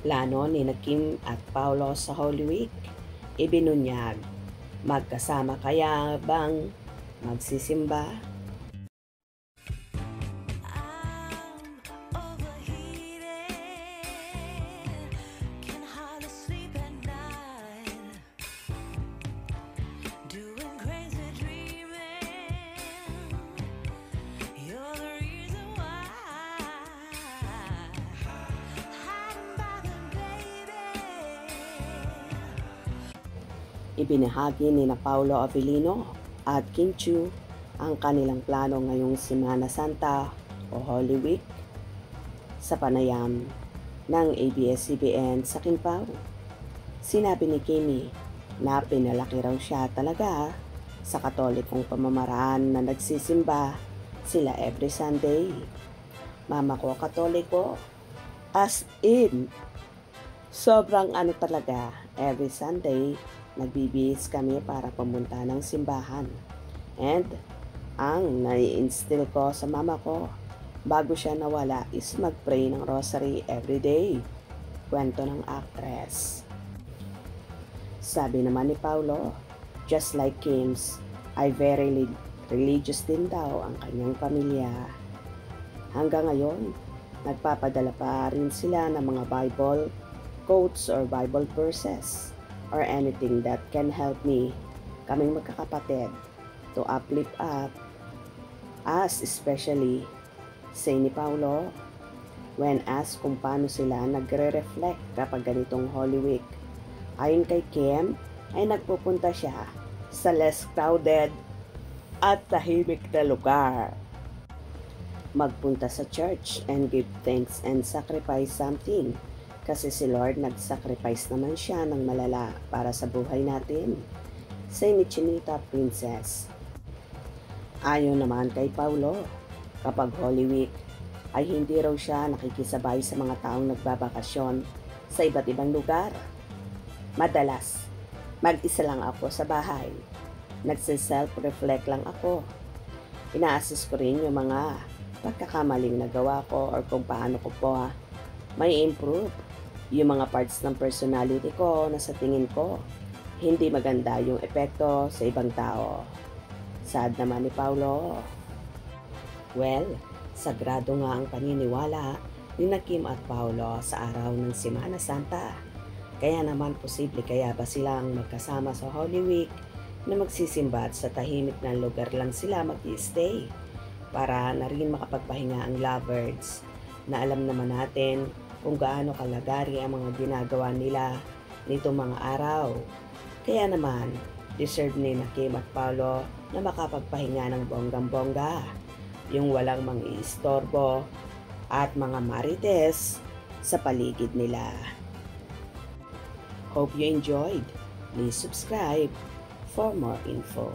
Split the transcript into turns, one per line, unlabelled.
Plano ni Kim at Paolo sa Holy Week. Ibinunyag, magkasama kaya bang magsisimba? Ibinahagi ni Paolo Avellino at Kim Chiu ang kanilang plano ngayong Semana Santa o Holy Week sa panayam ng ABS-CBN sa Kinpao. Sinabi ni Kimi na pinalaki raw siya talaga sa katolikong pamamaraan na nagsisimba sila every Sunday. Mama ko katoliko, as in, sobrang talaga, every Sunday nagbibihis kami para pumunta ng simbahan. And ang nai-instill ko sa mama ko bago siya nawala is mag-pray ng rosary every day. Kwento ng actress. Sabi naman ni Paolo, just like Kim's, ay very religious din daw ang kanyang pamilya. Hanggang ngayon, nagpapadala pa rin sila ng mga Bible quotes or Bible verses or anything that can help me, kaming magkakapatid, to uplift us, especially, say ni Paolo, when asked kung paano sila nagre-reflect kapag ganitong Holy Week. Ayon kay Kim, ay nagpupunta siya sa less crowded at tahimik na lugar. Magpunta sa church and give thanks and sacrifice something. Kasi si Lord nag-sacrifice naman siya ng malala para sa buhay natin. Say ni Chinita Princess. Ayon naman kay Paolo, kapag Holy Week ay hindi raw siya nakikisabay sa mga taong nagbabakasyon sa iba't ibang lugar. Madalas, mag-isa lang ako sa bahay. Nagsi-self-reflect lang ako. Ina-assess ko rin yung mga pagkakamaling nagawa ko or kung paano ko po may improve yung mga parts ng personality ko na sa tingin ko hindi maganda yung epekto sa ibang tao. Sad naman ni Paolo. Well, sagrado nga ang paniniwala ni Kim at Paolo sa araw ng Semana Santa. Kaya naman posible kaya ba silang magkasama sa Holy Week na magsisimba at sa tahimik na lugar lang sila mag-i-stay para na rin makapagpahinga ang lovebirds na alam naman natin kung gaano kalagari ang mga ginagawa nila nitong mga araw. Kaya naman, deserve ni Kim at Paolo na makapagpahinga ng bonggang-bongga, yung walang mang-iistorbo at mga marites sa paligid nila. Hope you enjoyed. Please subscribe for more info.